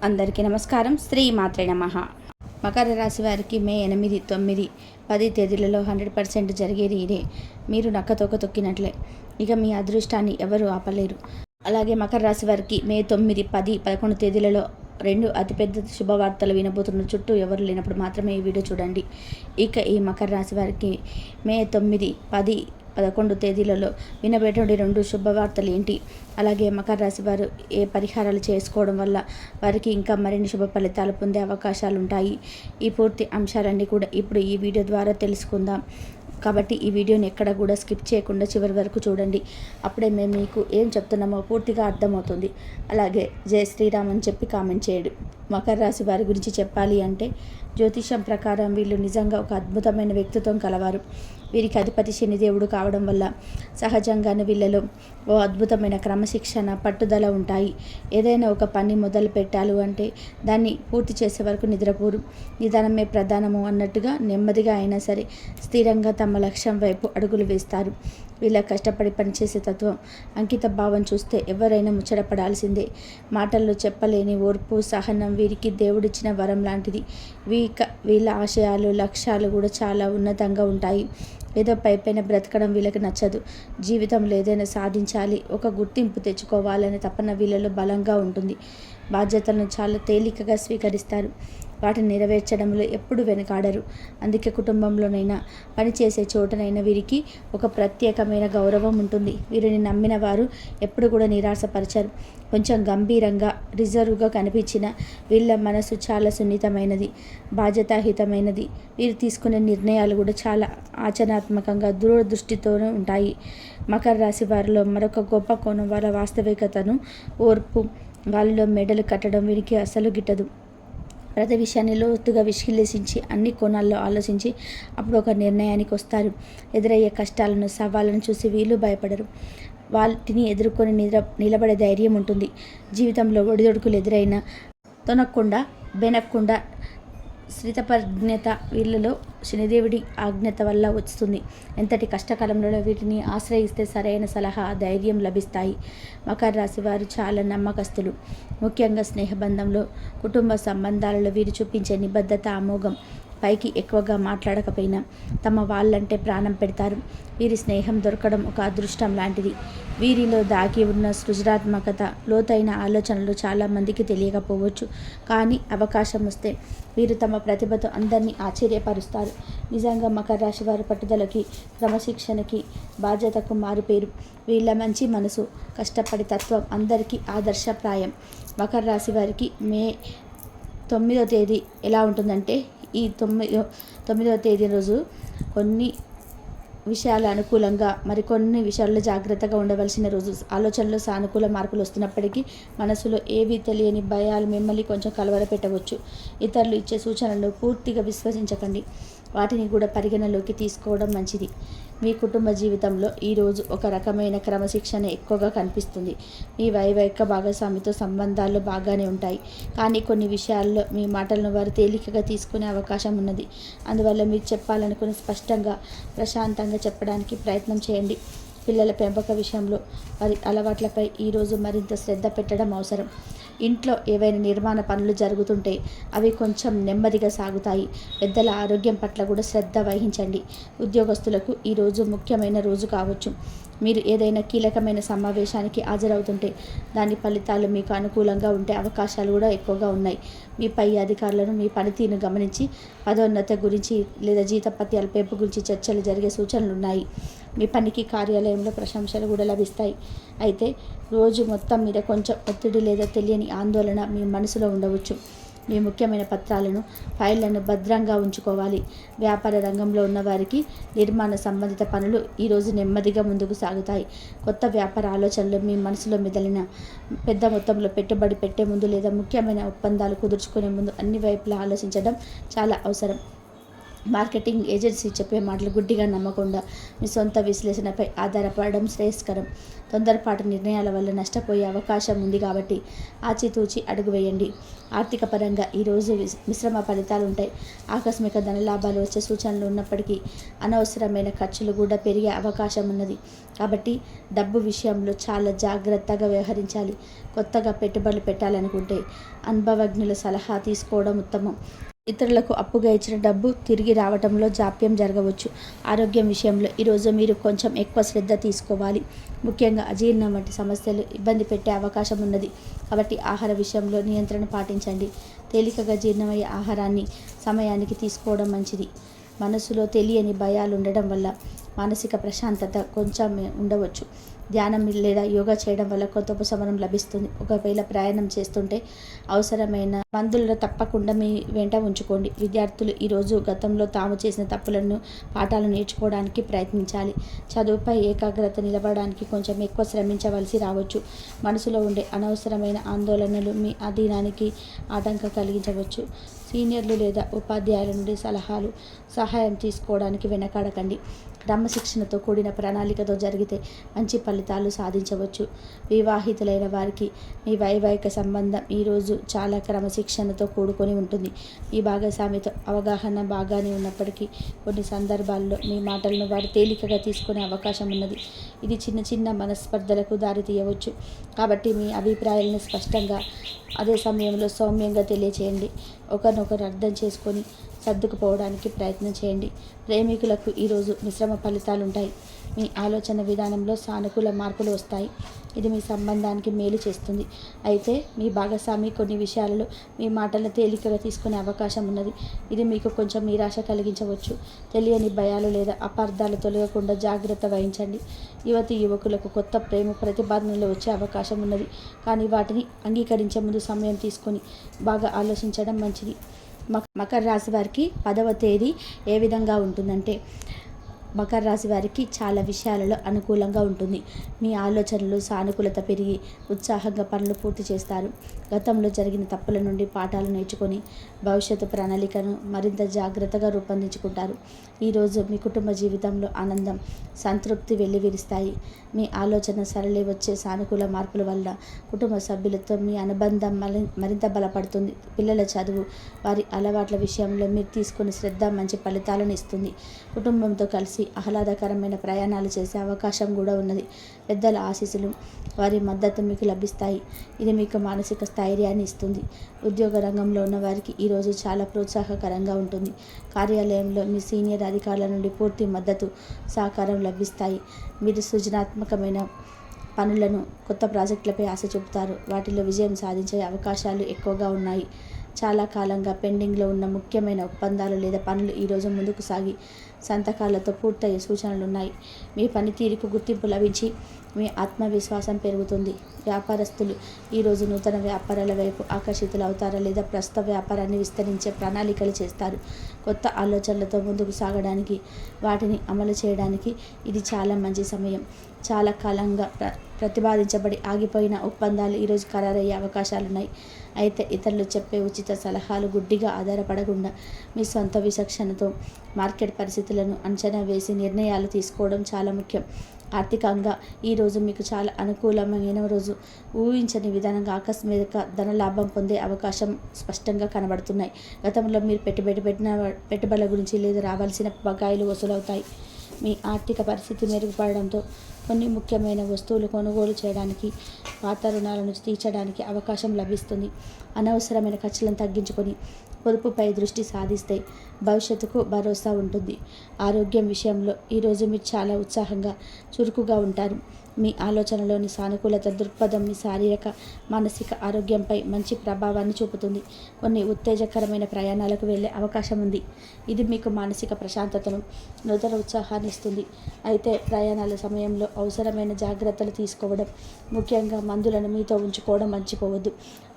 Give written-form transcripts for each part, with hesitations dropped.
అందరికీ నమస్కారం. శ్రీ మాత్రే నమః. మకర రాశి వారికి మే 8, 9, 10 తేదీలలో 100% జరిగేది ఇదే. మీరు నక్కతోక తొక్కినట్లే. ఇక మీ అదృష్టాన్ని ఎవరు ఆపలేరు. అలాగే మకర రాశి వారికి మే 9, 10, 11 తేదీలలో 2 అతిపెద్ద శుభవార్తలు వినబోతున్న చుట్టూ ఎవరు లేనప్పుడు మాత్రమే ఈ వీడియో చూడండి. ఇక ఈ మకర రాశి వారికి మే 9, 10, 11 తేదీలలో వినబడేటువంటి 2 శుభవార్తలు ఏంటి, అలాగే మకర రాశి వారు ఏ పరిహారాలు చేసుకోవడం వల్ల వారికి ఇంకా మరిన్ని శుభ ఫలితాలు పొందే అవకాశాలు ఉంటాయి, ఈ పూర్తి అంశాలన్నీ కూడా ఇప్పుడు ఈ వీడియో ద్వారా తెలుసుకుందాం. కాబట్టి ఈ వీడియోని ఎక్కడ కూడా స్కిప్ చేయకుండా చివరి వరకు చూడండి. అప్పుడే మేము మీకు ఏం చెప్తున్నామో పూర్తిగా అర్థమవుతుంది. అలాగే జై శ్రీరామ్ అని చెప్పి కామెంట్ చేయడు. మకర రాశి వారి గురించి చెప్పాలి అంటే జ్యోతిషం ప్రకారం వీళ్ళు నిజంగా ఒక అద్భుతమైన వ్యక్తిత్వం కలవారు. వీరికి అధిపతి శనిదేవుడు కావడం వల్ల సహజంగానే వీళ్ళలో ఓ అద్భుతమైన క్రమశిక్షణ, పట్టుదల ఉంటాయి. ఏదైనా ఒక పని మొదలు పెట్టాలి అంటే దాన్ని పూర్తి చేసే వరకు నిద్రపోరు. నిదానమే ప్రధానము అన్నట్టుగా నెమ్మదిగా అయినా సరే స్థిరంగా తమ లక్ష్యం వైపు అడుగులు వేస్తారు. వీళ్ళ కష్టపడి పనిచేసే తత్వం, అంకిత భావం చూస్తే ఎవరైనా ముచ్చటపడాల్సిందే. మాటల్లో చెప్పలేని ఓర్పు, సహనం వీరికి దేవుడిచ్చిన వరం లాంటిది. వీళ్ళ ఆశయాలు, లక్ష్యాలు కూడా చాలా ఉన్నతంగా ఉంటాయి. ఏదో పైపైన బ్రతకడం వీళ్ళకి నచ్చదు. జీవితంలో ఏదైనా సాధించాలి, ఒక గుర్తింపు తెచ్చుకోవాలనే తపన వీళ్ళలో బలంగా ఉంటుంది. బాధ్యతలను చాలా తేలికగా స్వీకరిస్తారు. వాటిని నెరవేర్చడంలో ఎప్పుడు వెనకాడరు. అందుకే కుటుంబంలోనైనా, పనిచేసే చోటనైనా వీరికి ఒక ప్రత్యేకమైన గౌరవం ఉంటుంది. వీరిని నమ్మిన వారు ఎప్పుడు కూడా నిరాశపరచరు. కొంచెం గంభీరంగా, రిజర్వ్గా కనిపించిన వీళ్ళ మనసు చాలా సున్నితమైనది, బాధ్యతాహితమైనది. వీరు తీసుకునే నిర్ణయాలు కూడా చాలా ఆచరణాత్మకంగా, దూరదృష్టితోనే ఉంటాయి. మకర రాశి వారిలో మరొక గొప్ప కోణం వారి వాస్తవికతను, ఓర్పు. గాలిలో మెడలు కట్టడం వీరికి అసలు గిట్టదు. ప్రతి విషయాన్ని లోతుగా విశ్లేషించి అన్ని కోణాల్లో ఆలోచించి అప్పుడు ఒక నిర్ణయానికి వస్తారు. ఎదురయ్యే కష్టాలను, సవాళ్ళను చూసి వీళ్ళు భయపడరు. వాటిని ఎదుర్కొని నిలబడే ధైర్యం ఉంటుంది. జీవితంలో ఒడిదొడుకులు ఎదురైనా తొనక్కుండా, బెనక్కుండా స్థితప్రజ్ఞత వీళ్ళలో శనిదేవుడి ఆజ్ఞత వల్ల వస్తుంది. ఎంతటి కష్టకాలంలో వీటిని ఆశ్రయిస్తే సరైన సలహా, ధైర్యం లభిస్తాయి. మకర రాశి వారు చాలా నమ్మకస్తులు. ముఖ్యంగా స్నేహబంధంలో, కుటుంబ సంబంధాలలో వీరు చూపించే నిబద్ధత అమోఘం. పైకి ఎక్కువగా మాట్లాడకపోయినా తమ వాళ్ళంటే ప్రాణం పెడతారు. వీరి స్నేహం దొరకడం ఒక అదృష్టం లాంటిది. వీరిలో దాగి ఉన్న సృజనాత్మకత, లోతైన ఆలోచనలు చాలామందికి తెలియకపోవచ్చు. కానీ అవకాశం వస్తే వీరు తమ ప్రతిభతో అందరినీ ఆశ్చర్యపరుస్తారు. నిజంగా మకర రాశి వారి పట్టుదలకి, క్రమశిక్షణకి, బాధ్యతకు మారుపేరు. వీళ్ళ మంచి మనసు, కష్టపడి తత్వం అందరికీ ఆదర్శప్రాయం. మకర రాశి వారికి మే 9వ తేదీ ఎలా ఉంటుందంటే, ఈ 9వ తేదీ రోజు కొన్ని విషయాలు అనుకూలంగా, మరికొన్ని విషయాల్లో జాగ్రత్తగా ఉండవలసిన రోజు. ఆలోచనలో సానుకూల మార్పులు వస్తున్నప్పటికీ మనసులో ఏవీ తెలియని భయాలు మిమ్మల్ని కొంచెం కలవరపెట్టవచ్చు. ఇతరులు ఇచ్చే సూచనలను పూర్తిగా విశ్వసించకండి. వాటిని కూడా పరిగణలోకి తీసుకోవడం మంచిది. మీ కుటుంబ జీవితంలో ఈరోజు ఒక రకమైన క్రమశిక్షణ ఎక్కువగా కనిపిస్తుంది. మీ వైవాహిక భాగస్వామితో సంబంధాలు బాగానే ఉంటాయి. కానీ కొన్ని విషయాల్లో మీ మాటలను వారు తేలికగా తీసుకునే అవకాశం ఉన్నది. అందువల్ల మీరు చెప్పాలనుకుని స్పష్టంగా, ప్రశాంతంగా చెప్పడానికి ప్రయత్నం చేయండి. పిల్లల పెంపక విషయంలో వారి అలవాట్లపై ఈరోజు మరింత శ్రద్ధ పెట్టడం అవసరం. ఇంట్లో ఏవైనా నిర్మాణ పనులు జరుగుతుంటే అవి కొంచెం నెమ్మదిగా సాగుతాయి. పెద్దల ఆరోగ్యం పట్ల కూడా శ్రద్ధ వహించండి. ఉద్యోగస్తులకు ఈరోజు ముఖ్యమైన రోజు కావచ్చు. మీరు ఏదైనా కీలకమైన సమావేశానికి హాజరవుతుంటే దాని ఫలితాలు మీకు అనుకూలంగా ఉండే అవకాశాలు కూడా ఎక్కువగా ఉన్నాయి. మీ పై అధికారులను మీ పనితీరును గమనించి పదోన్నతి గురించి లేదా జీతపత్యాల పెంపు గురించి చర్చలు జరిగే సూచనలు ఉన్నాయి. మీ పనికి కార్యాలయంలో ప్రశంసలు కూడా లభిస్తాయి. అయితే రోజు మొత్తం మీద కొంచెం ఒత్తిడి లేదా తెలియని ఆందోళన మీ మనసులో ఉండవచ్చు. మీ ముఖ్యమైన పత్రాలను, ఫైళ్లను భద్రంగా ఉంచుకోవాలి. వ్యాపార రంగంలో ఉన్నవారికి నిర్మాణ సంబంధిత పనులు ఈరోజు నెమ్మదిగా ముందుకు సాగుతాయి. కొత్త వ్యాపార ఆలోచనలు మీ మనసులో మెదలిన పెద్ద మొత్తంలో పెట్టుబడి పెట్టే ముందు లేదా ముఖ్యమైన ఒప్పందాలు కుదుర్చుకునే ముందు అన్ని వైపులా ఆలోచించడం చాలా అవసరం. మార్కెటింగ్ ఏజెన్సీ చెప్పే మాటలు గుడ్డిగా నమ్మకుండా మీ సొంత విశ్లేషణపై ఆధారపడడం శ్రేయస్కరం. తొందరపాటు నిర్ణయాల వల్ల నష్టపోయే అవకాశం ఉంది కాబట్టి ఆచితూచి అడుగు వేయండి. ఆర్థిక పరంగా ఈరోజు మిశ్రమ ఫలితాలు ఉంటాయి. ఆకస్మిక ధనలాభాలు వచ్చే సూచనలు ఉన్నప్పటికీ అనవసరమైన ఖర్చులు కూడా పెరిగే అవకాశం ఉన్నది. కాబట్టి డబ్బు విషయంలో చాలా జాగ్రత్తగా వ్యవహరించాలి. కొత్తగా పెట్టుబడులు పెట్టాలనుకుంటే అనుభవజ్ఞుల సలహా తీసుకోవడం ఉత్తమం. ఇతరులకు అప్పుగా ఇచ్చిన డబ్బు తిరిగి రావడంలో జాప్యం జరగవచ్చు. ఆరోగ్యం విషయంలో ఈరోజు మీరు కొంచెం ఎక్కువ శ్రద్ధ తీసుకోవాలి. ముఖ్యంగా అజీర్ణం వంటి సమస్యలు ఇబ్బంది పెట్టే అవకాశం ఉన్నది. కాబట్టి ఆహార విషయంలో నియంత్రణ పాటించండి. తేలికగా జీర్ణమయ్యే ఆహారాన్ని సమయానికి తీసుకోవడం మంచిది. మనసులో తెలియని భయాలు ఉండడం వల్ల మానసిక ప్రశాంతత కొంచెం ఉండవచ్చు. ధ్యానం లేదా యోగా చేయడం వల్ల కొంత ఉపశమనం లభిస్తుంది. ఒకవేళ ప్రయాణం చేస్తుంటే అవసరమైన మందులను తప్పకుండా మీ వెంట ఉంచుకోండి. విద్యార్థులు ఈరోజు గతంలో తాము చేసిన తప్పులను పాఠాలు నేర్చుకోవడానికి ప్రయత్నించాలి. చదువుపై ఏకాగ్రత నిలబడడానికి కొంచెం ఎక్కువ శ్రమించవలసి రావచ్చు. మనసులో ఉండే అనవసరమైన ఆందోళనలు మీ అధీనానికి ఆటంకం కలిగించవచ్చు. సీనియర్లు లేదా ఉపాధ్యాయుల నుండి సహాయం తీసుకోవడానికి వెనకాడకండి. క్రమశిక్షణతో కూడిన ప్రణాళికతో జరిగితే మంచి ఫలితాలు సాధించవచ్చు. వివాహితులైన వారికి మీ వైవాహిక సంబంధం ఈరోజు చాలా క్రమశిక్షణతో కూడుకొని ఉంటుంది. మీ భాగస్వామితో అవగాహన బాగానే ఉన్నప్పటికీ కొన్ని సందర్భాల్లో మీ మాటలను వారు తేలికగా తీసుకునే అవకాశం ఉన్నది. ఇది చిన్న చిన్న మనస్పర్ధలకు దారితీయవచ్చు. కాబట్టి మీ అభిప్రాయాలను స్పష్టంగా అదే సమయంలో సౌమ్యంగా తెలియచేయండి. ఒకరినొకరు అర్థం చేసుకొని సర్దుకుపోవడానికి ప్రయత్నం చేయండి. ప్రేమికులకు ఈరోజు మిశ్రమ ఫలితాలు ఉంటాయి. మీ ఆలోచన విధానంలో సానుకూల మార్పులు వస్తాయి. ఇది మీ సంబంధానికి మేలు చేస్తుంది. అయితే మీ భాగస్వామి కొన్ని విషయాలలో మీ మాటలను తేలికగా తీసుకునే అవకాశం ఉన్నది. ఇది మీకు కొంచెం నిరాశ కలిగించవచ్చు. తెలియని భయాలు లేదా అపార్థాలు తొలగకుండా జాగ్రత్త వహించండి. యువకులకు కొత్త ప్రేమ ప్రతిపాదనలు వచ్చే అవకాశం ఉన్నది. కానీ వాటిని అంగీకరించే ముందు సమయం తీసుకొని బాగా ఆలోచించడం మంచిది. మకర రాశి వారికి 10వ తేదీ ఏ విధంగా ఉంటుందంటే, మకర రాశి వారికి చాలా విషయాలలో అనుకూలంగా ఉంటుంది. మీ ఆలోచనలు సానుకూలత పెరిగి ఉత్సాహంగా పనులు పూర్తి చేస్తారు. గతంలో జరిగిన తప్పుల నుండి పాఠాలు నేర్చుకొని భవిష్యత్తు ప్రణాళికను మరింత జాగ్రత్తగా రూపొందించుకుంటారు. ఈరోజు మీ కుటుంబ జీవితంలో ఆనందం, సంతృప్తి వెల్లివిరుస్తాయి. మీ ఆలోచన సరళి వచ్చే సానుకూల మార్పుల వల్ల కుటుంబ సభ్యులతో మీ అనుబంధం మరింత బలపడుతుంది. పిల్లల చదువు, వారి అలవాట్ల విషయంలో మీరు తీసుకునే శ్రద్ధ మంచి ఫలితాలను ఇస్తుంది. కుటుంబంతో కలిసి ఆహ్లాదకరమైన ప్రయాణాలు చేసే అవకాశం కూడా ఉన్నది. పెద్దల ఆశీస్సులు, వారి మద్దతు మీకు లభిస్తాయి. ఇది మీకు మానసిక స్థైర్యాన్ని ఇస్తుంది. ఉద్యోగ రంగంలో ఉన్న వారికి ఈరోజు చాలా ప్రోత్సాహకరంగా ఉంటుంది. కార్యాలయంలో మీ సీనియర్ అధికారుల నుండి పూర్తి మద్దతు, సహకారం లభిస్తాయి. మీరు సృజనాత్మకమైన పనులను, కొత్త ప్రాజెక్టులపై ఆశ చూపుతారు. వాటిలో విజయం సాధించే అవకాశాలు ఎక్కువగా ఉన్నాయి. చాలా కాలంగా పెండింగ్లో ఉన్న ముఖ్యమైన ఒప్పందాలు లేదా పనులు ఈరోజు ముందుకు సాగి సంతకాలతో పూర్తయ్యే సూచనలు ఉన్నాయి. మీ పనితీరుకు గుర్తింపు లభించి మీ ఆత్మవిశ్వాసం పెరుగుతుంది. వ్యాపారస్తులు ఈరోజు నూతన వ్యాపారాల వైపు ఆకర్షితులు అవుతారా లేదా ప్రస్తుత వ్యాపారాన్ని విస్తరించే ప్రణాళికలు చేస్తారు. కొత్త ఆలోచనలతో ముందుకు సాగడానికి, వాటిని అమలు చేయడానికి ఇది చాలా మంచి సమయం. చాలా కాలంగా ప్రతిపాదించబడి ఆగిపోయిన ఒప్పందాలు ఈరోజు ఖరారయ్యే అవకాశాలున్నాయి. అయితే ఇతరులు చెప్పే ఉచిత సలహాలు గుడ్డిగా ఆధారపడకుండా మీ సొంత విచక్షణతో మార్కెట్ పరిస్థితులను అంచనా వేసి నిర్ణయాలు తీసుకోవడం చాలా ముఖ్యం. ఆర్థికంగా ఈరోజు మీకు చాలా అనుకూలమైన రోజు. ఊహించని విధానంగా ఆకస్మిక ధనలాభం పొందే అవకాశం స్పష్టంగా కనబడుతున్నాయి. గతంలో మీరు పెట్టిన పెట్టుబడుల గురించి లేదా రావాల్సిన బకాయిలు వసూలవుతాయి. మీ ఆర్థిక పరిస్థితి మెరుగుపడడంతో కొన్ని ముఖ్యమైన వస్తువులు కొనుగోలు చేయడానికి, పాత రుణాలను తీర్చడానికి అవకాశం లభిస్తుంది. అనవసరమైన ఖర్చులను తగ్గించుకొని పొదుపుపై దృష్టి సాధిస్తే భవిష్యత్తుకు భరోసా ఉంటుంది. ఆరోగ్యం విషయంలో ఈరోజు మీరు చాలా ఉత్సాహంగా, చురుకుగా ఉంటారు. మీ ఆలోచనలోని సానుకూలత దృక్పథం మీ శారీరక, మానసిక ఆరోగ్యంపై మంచి ప్రభావాన్ని చూపుతుంది. కొన్ని ఉత్తేజకరమైన ప్రయాణాలకు వెళ్ళే అవకాశం ఉంది. ఇది మీకు మానసిక ప్రశాంతతను, నూతన ఉత్సాహాన్ని ఇస్తుంది. అయితే ప్రయాణాల సమయంలో అవసరమైన జాగ్రత్తలు తీసుకోవడం, ముఖ్యంగా మందులను మీతో ఉంచుకోవడం మర్చిపోవద్దు.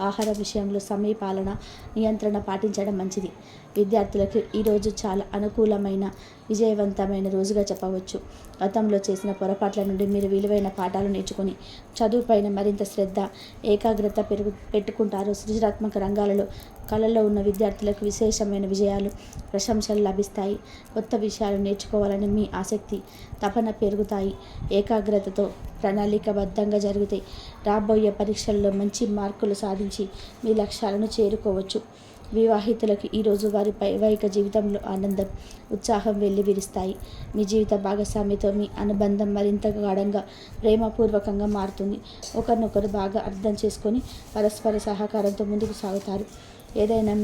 ఆహార విషయంలో సమయపాలన, నియంత్రణ పాటించడం మంచిది. విద్యార్థులకు ఈరోజు చాలా అనుకూలమైన, విజయవంతమైన రోజుగా చెప్పవచ్చు. గతంలో చేసిన పొరపాట్ల నుండి మీరు విలువైన పాఠాలు నేర్చుకుని చదువుపైన మరింత శ్రద్ధ, ఏకాగ్రత పెట్టుకుంటారు. సృజనాత్మక రంగాలలో కళల్లో ఉన్న విద్యార్థులకు విశేషమైన విజయాలు, ప్రశంసలు లభిస్తాయి. కొత్త విషయాలు నేర్చుకోవాలని మీ ఆసక్తి, తపన పెరుగుతాయి. ఏకాగ్రతతో ప్రణాళికాబద్ధంగా జరిగితే రాబోయే పరీక్షల్లో మంచి మార్కులు సాధించి మీ లక్ష్యాలను చేరుకోవచ్చు. వివాహితులకు ఈరోజు వారి వైవాహిక జీవితంలో ఆనందం, ఉత్సాహం వెల్లివిరుస్తాయి. మీ జీవిత భాగస్వామితో మీ అనుబంధం మరింత గాఢంగా, ప్రేమపూర్వకంగా మారుతుంది. ఒకరినొకరు బాగా అర్థం చేసుకొని పరస్పర సహకారంతో ముందుకు సాగుతారు. ఏదైనా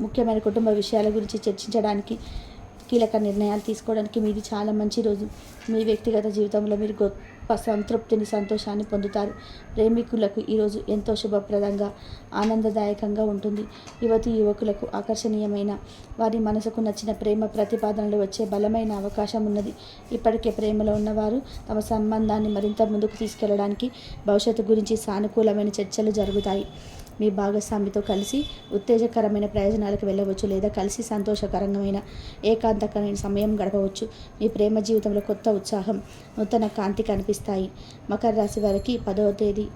ముఖ్యమైన కుటుంబ విషయాల గురించి చర్చించడానికి, కీలక నిర్ణయాలు తీసుకోవడానికి మీది చాలా మంచి రోజు. మీ వ్యక్తిగత జీవితంలో మీరు గొప్ప సంతృప్తిని, సంతోషాన్ని పొందుతారు. ప్రేమికులకు ఈరోజు ఎంతో శుభప్రదంగా, ఆనందదాయకంగా ఉంటుంది. యువకులకు ఆకర్షణీయమైన, వారి మనసుకు నచ్చిన ప్రేమ ప్రతిపాదనలు వచ్చే బలమైన అవకాశం ఉన్నది. ఇప్పటికే ప్రేమలో ఉన్నవారు తమ సంబంధాన్ని మరింత ముందుకు తీసుకెళ్లడానికి భవిష్యత్తు గురించి సానుకూలమైన చర్చలు జరుగుతాయి. మీ భాగస్వామితో కలిసి ఉత్తేజకరమైన ప్రయోజనాలకు వెళ్ళవచ్చు, లేదా కలిసి సంతోషకరమైన ఏకాంతకరమైన సమయం గడపవచ్చు. మీ ప్రేమ జీవితంలో కొత్త ఉత్సాహం, నూతన కాంతి కనిపిస్తాయి. మకర రాశి వారికి 10వ తేదీ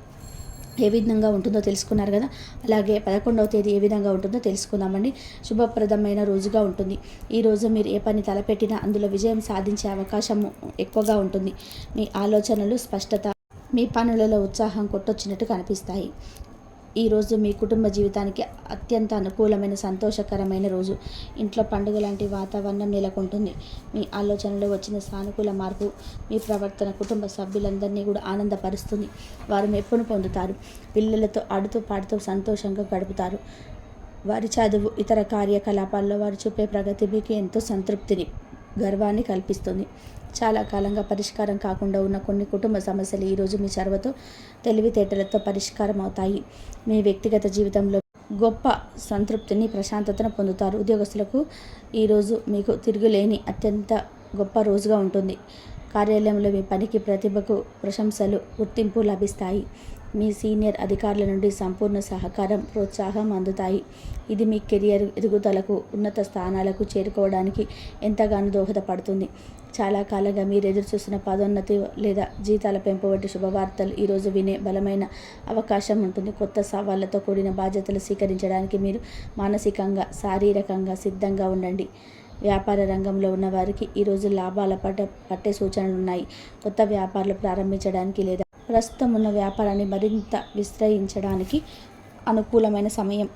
ఏ విధంగా ఉంటుందో తెలుసుకున్నారు కదా. అలాగే 11వ తేదీ ఏ విధంగా ఉంటుందో తెలుసుకుందామండి. శుభప్రదమైన రోజుగా ఉంటుంది. ఈరోజు మీరు ఏ పని తలపెట్టినా అందులో విజయం సాధించే అవకాశం ఎక్కువగా ఉంటుంది. మీ ఆలోచనలు స్పష్టత, మీ పనులలో ఉత్సాహం కొట్టొచ్చినట్టు కనిపిస్తాయి. ఈరోజు మీ కుటుంబ జీవితానికి అత్యంత అనుకూలమైన, సంతోషకరమైన రోజు. ఇంట్లో పండుగ లాంటి వాతావరణం నెలకొంటుంది. మీ ఆలోచనలో వచ్చిన సానుకూల మార్పు మీ ప్రవర్తన కుటుంబ సభ్యులందరినీ కూడా ఆనందపరుస్తుంది. వారు మెప్పును పొందుతారు. పిల్లలతో ఆడుతూ పాడుతూ సంతోషంగా గడుపుతారు. వారి చదువు, ఇతర కార్యకలాపాల్లో వారు చూపే ప్రగతి మీకు ఎంతో సంతృప్తిని, గర్వాన్ని కల్పిస్తుంది. చాలా కాలంగా పరిష్కారం కాకుండా ఉన్న కొన్ని కుటుంబ సమస్యలు ఈరోజు మీ చొరవతో, తెలివితేటలతో పరిష్కారం అవుతాయి. మీ వ్యక్తిగత జీవితంలో గొప్ప సంతృప్తిని, ప్రశాంతతను పొందుతారు. ఉద్యోగస్తులకు ఈరోజు మీకు తిరుగులేని అత్యంత గొప్ప రోజుగా ఉంటుంది. కార్యాలయంలో మీ పనికి, ప్రతిభకు ప్రశంసలు, గుర్తింపు లభిస్తాయి. మీ సీనియర్ అధికారుల నుండి సంపూర్ణ సహకారం, ప్రోత్సాహం అందుతాయి. ఇది మీ కెరియర్ ఎదుగుదలకు, ఉన్నత స్థానాలకు చేరుకోవడానికి ఎంతగానో దోహదపడుతుంది. చాలా కాలంగా మీరు ఎదురు చూస్తున్న పదోన్నతి లేదా జీతాల పెంపు వంటి శుభవార్తలు ఈరోజు వినే బలమైన అవకాశం ఉంటుంది. కొత్త సవాళ్లతో కూడిన బాధ్యతలు స్వీకరించడానికి మీరు మానసికంగా, శారీరకంగా సిద్ధంగా ఉండండి. వ్యాపార రంగంలో ఉన్న వారికి ఈరోజు లాభాల పట్టే సూచనలు ఉన్నాయి. కొత్త వ్యాపారాలు ప్రారంభించడానికి లేదా ప్రస్తుతం ఉన్న వ్యాపారాన్ని మరింత విస్తరించడానికి అనుకూలమైన సమయం.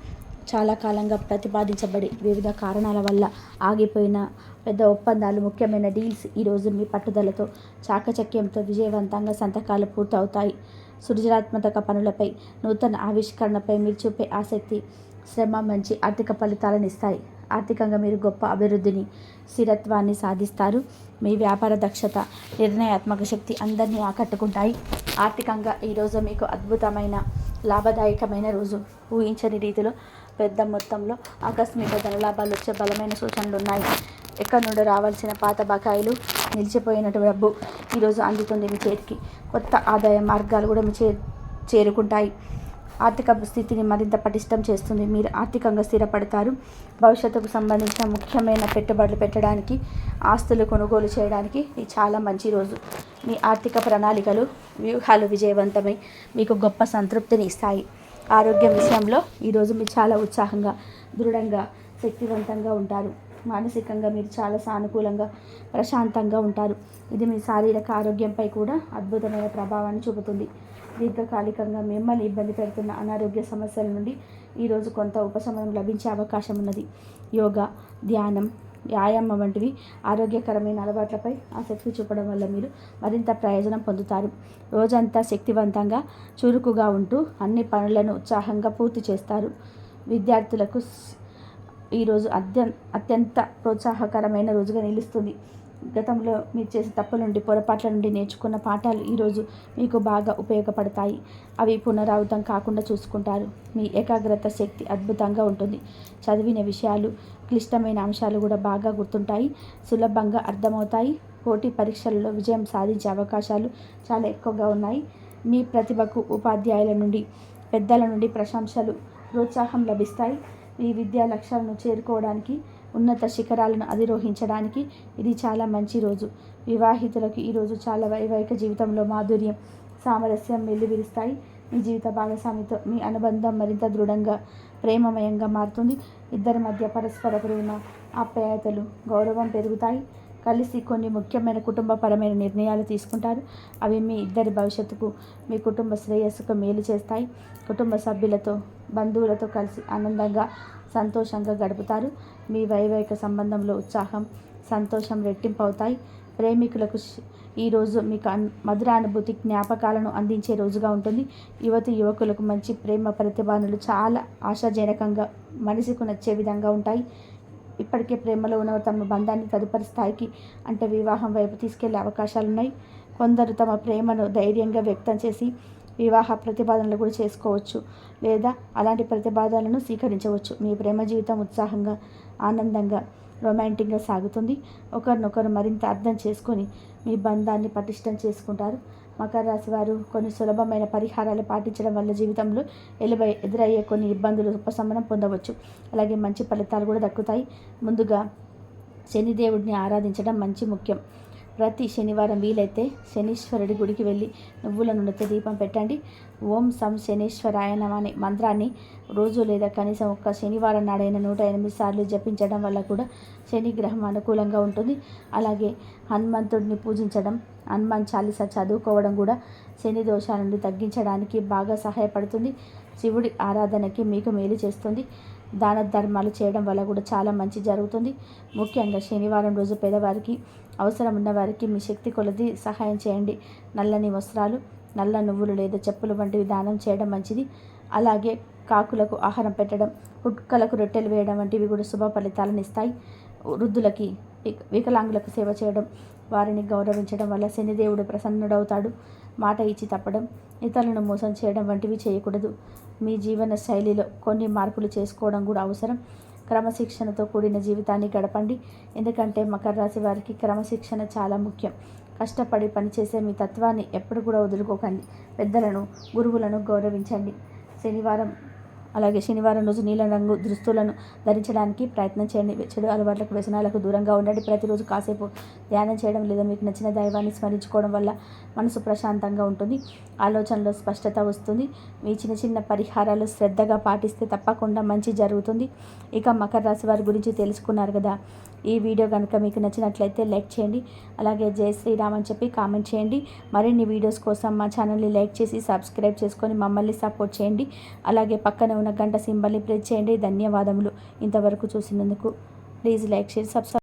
చాలా కాలంగా ప్రతిపాదించబడి వివిధ కారణాల వల్ల ఆగిపోయిన పెద్ద ఒప్పందాలు, ముఖ్యమైన డీల్స్ ఈరోజు మీ పట్టుదలతో, చాకచక్యంతో విజయవంతంగా సంతకాలు పూర్తవుతాయి. సృజనాత్మక పనులపై, నూతన ఆవిష్కరణపై మీరు చూపే ఆసక్తి, శ్రమ మంచి ఆర్థిక ఫలితాలను ఇస్తాయి. ఆర్థికంగా మీరు గొప్ప అభివృద్ధిని, స్థిరత్వాన్ని సాధిస్తారు. మీ వ్యాపార దక్షత, నిర్ణయాత్మక శక్తి అందరినీ ఆకట్టుకుంటాయి. ఆర్థికంగా ఈరోజు మీకు అద్భుతమైన, లాభదాయకమైన రోజు. ఊహించని రీతిలో పెద్ద మొత్తంలో ఆకస్మిక ధనలాభాలు వచ్చే బలమైన సూచనలు ఉన్నాయి. ఎక్కడి నుండి రావాల్సిన పాత బకాయిలు, నిలిచిపోయినటువంటి డబ్బు ఈరోజు అందుతుంది మీ చేతికి. కొత్త ఆదాయ మార్గాలు కూడా మీ చేరుకుంటాయి. ఆర్థిక స్థితిని మరింత పటిష్టం చేస్తుంది. మీరు ఆర్థికంగా స్థిరపడతారు. భవిష్యత్తుకు సంబంధించిన ముఖ్యమైన పెట్టుబడులు పెట్టడానికి, ఆస్తులు కొనుగోలు చేయడానికి ఇది చాలా మంచి రోజు. మీ ఆర్థిక ప్రణాళికలు, వ్యూహాలు విజయవంతమై మీకు గొప్ప సంతృప్తిని ఇస్తాయి. ఆరోగ్యం విషయంలో ఈరోజు మీరు చాలా ఉత్సాహంగా, దృఢంగా, శక్తివంతంగా ఉంటారు. మానసికంగా మీరు చాలా సానుకూలంగా, ప్రశాంతంగా ఉంటారు. ఇది మీ శారీరక ఆరోగ్యంపై కూడా అద్భుతమైన ప్రభావాన్ని చూపుతుంది. దీర్ఘకాలికంగా మిమ్మల్ని ఇబ్బంది పెడుతున్న అనారోగ్య సమస్యల నుండి ఈరోజు కొంత ఉపశమనం లభించే అవకాశం ఉన్నది. యోగా, ధ్యానం, వ్యాయామం వంటివి ఆరోగ్యకరమైన అలవాట్లపై ఆసక్తి చూపడం వల్ల మీరు మరింత ప్రయోజనం పొందుతారు. రోజంతా శక్తివంతంగా, చురుకుగా ఉంటూ అన్ని పనులను ఉత్సాహంగా పూర్తి చేస్తారు. విద్యార్థులకు ఈరోజు అత్యంత ప్రోత్సాహకరమైన రోజుగా నిలుస్తుంది. గతంలో మీరు చేసే తప్పుల నుండి, పొరపాట్ల నుండి నేర్చుకున్న పాఠాలు ఈరోజు మీకు బాగా ఉపయోగపడతాయి. అవి పునరావృతం కాకుండా చూసుకుంటారు. మీ ఏకాగ్రత శక్తి అద్భుతంగా ఉంటుంది. చదివిన విషయాలు, క్లిష్టమైన అంశాలు కూడా బాగా గుర్తుంటాయి, సులభంగా అర్థమవుతాయి. పోటీ పరీక్షలలో విజయం సాధించే అవకాశాలు చాలా ఎక్కువగా ఉన్నాయి. మీ ప్రతిభకు ఉపాధ్యాయుల నుండి, పెద్దల నుండి ప్రశంసలు, ప్రోత్సాహం లభిస్తాయి. మీ విద్యా లక్ష్యాలను చేరుకోవడానికి ఉన్నత శిఖరాలను అధిరోహించడానికి ఇది చాలా మంచి రోజు. వివాహితులకు ఈరోజు చాలా వైవాహిక జీవితంలో మాధుర్యం, సామరస్యం వెల్లివిరుస్తాయి. మీ జీవిత భాగస్వామితో మీ అనుబంధం మరింత దృఢంగా, ప్రేమమయంగా మారుతుంది. ఇద్దరి మధ్య పరస్పర ప్రేమ, ఆప్యాయతలు, గౌరవం పెరుగుతాయి. కలిసి కొన్ని ముఖ్యమైన కుటుంబపరమైన నిర్ణయాలు తీసుకుంటారు. అవి మీ ఇద్దరి భవిష్యత్తుకు, మీ కుటుంబ శ్రేయస్సుకు మేలు చేస్తాయి. కుటుంబ సభ్యులతో, బంధువులతో కలిసి ఆనందంగా, సంతోషంగా గడుపుతారు. మీ వైవాహిక సంబంధంలో ఉత్సాహం, సంతోషం రెట్టింపు అవుతాయి. ప్రేమికులకు ఈరోజు మీకు మధురానుభూతి, జ్ఞాపకాలను అందించే రోజుగా ఉంటుంది. యువకులకు మంచి ప్రేమ ప్రతిభానులు చాలా ఆశాజనకంగా, మనసుకు నచ్చే విధంగా ఉంటాయి. ఇప్పటికే ప్రేమలో ఉన్న తమ బంధాన్ని తదుపరి స్థాయికి అంటే వివాహం వైపు తీసుకెళ్లే అవకాశాలున్నాయి. కొందరు తమ ప్రేమను ధైర్యంగా వ్యక్తం చేసి వివాహ ప్రతిపాదనలు కూడా చేసుకోవచ్చు, లేదా అలాంటి ప్రతిపాదనలను స్వీకరించవచ్చు. మీ ప్రేమ జీవితం ఉత్సాహంగా, ఆనందంగా, రొమాంటిక్గా సాగుతుంది. ఒకరినొకరు మరింత అర్థం చేసుకొని మీ బంధాన్ని పటిష్టం చేసుకుంటారు. మకర రాశి వారు కొన్ని సులభమైన పరిహారాలు పాటించడం వల్ల జీవితంలో ఎదురయ్యే కొన్ని ఇబ్బందులు ఉపశమనం పొందవచ్చు. అలాగే మంచి ఫలితాలు కూడా దక్కుతాయి. ముందుగా శనిదేవుడిని ఆరాధించడం ముఖ్యం. ప్రతి శనివారం వీలైతే శనీశ్వరుడి గుడికి వెళ్ళి నువ్వుల నూనెతో దీపం పెట్టండి. ఓం సం శనీశ్వరాయ నమః అనే మంత్రాన్ని రోజు లేదా కనీసం ఒక్క శనివారం నాడైన 108 సార్లు జపించడం వల్ల కూడా శని గ్రహం అనుకూలంగా ఉంటుంది. అలాగే హనుమంతుడిని పూజించడం, హనుమాన్ చాలీసా చదువుకోవడం కూడా శని దోషాలను తగ్గించడానికి బాగా సహాయపడుతుంది. శివుడి ఆరాధనకి మీకు మేలు చేస్తుంది. దాన ధర్మాలు చేయడం వల్ల కూడా చాలా మంచి జరుగుతుంది. ముఖ్యంగా శనివారం రోజు పేదవారికి, అవసరం ఉన్నవారికి మీ శక్తి కొలది సహాయం చేయండి. నల్లని వస్త్రాలు, నల్ల నువ్వులు లేదా చెప్పులు వంటివి దానం చేయడం మంచిది. అలాగే కాకులకు ఆహారం పెట్టడం, కుక్కలకు రొట్టెలు వేయడం వంటివి కూడా శుభ ఫలితాలను ఇస్తాయి. వృద్ధులకి, వికలాంగులకు సేవ చేయడం, వారిని గౌరవించడం వల్ల శనిదేవుడు ప్రసన్నుడవుతాడు. మాట ఇచ్చి తప్పడం, ఇతరులను మోసం చేయడం వంటివి చేయకూడదు. మీ జీవన శైలిలో కొన్ని మార్పులు చేసుకోవడం కూడా అవసరం. క్రమశిక్షణతో కూడిన జీవితాన్ని గడపండి. ఎందుకంటే మకర రాశి వారికి క్రమశిక్షణ చాలా ముఖ్యం. కష్టపడి పనిచేసే మీ తత్వాన్ని ఎప్పుడు కూడా వదులుకోకండి. పెద్దలను, గురువులను గౌరవించండి. శనివారం రోజు నీలం రంగు దుస్తులను ధరించడానికి ప్రయత్నం చేయండి. చెడు అలవాట్లకు, వ్యసనాలకు దూరంగా ఉండండి. ప్రతిరోజు కాసేపు ధ్యానం చేయడం లేదా మీకు నచ్చిన దైవాన్ని స్మరించుకోవడం వల్ల మనసు ప్రశాంతంగా ఉంటుంది. ఆలోచనలో స్పష్టత వస్తుంది. మీ చిన్న పరిహారాలు శ్రద్ధగా పాటిస్తే తప్పకుండా మంచి జరుగుతుంది. ఇక మకర రాశి వారి గురించి తెలుసుకున్నారు కదా. ఈ వీడియో కనుక మీకు నచ్చినట్లయితే లైక్ చేయండి. అలాగే జై శ్రీరామ్ అని చెప్పి కామెంట్ చేయండి. మరిన్ని వీడియోస్ కోసం మా ఛానల్ని లైక్ చేసి సబ్స్క్రైబ్ చేసుకొని మమ్మల్ని సపోర్ట్ చేయండి. అలాగే పక్కనే ఉన్న గంట సింబల్ని ప్రెస్ చేయండి. ధన్యవాదములు ఇంతవరకు చూసినందుకు. Please like, share, subscribe.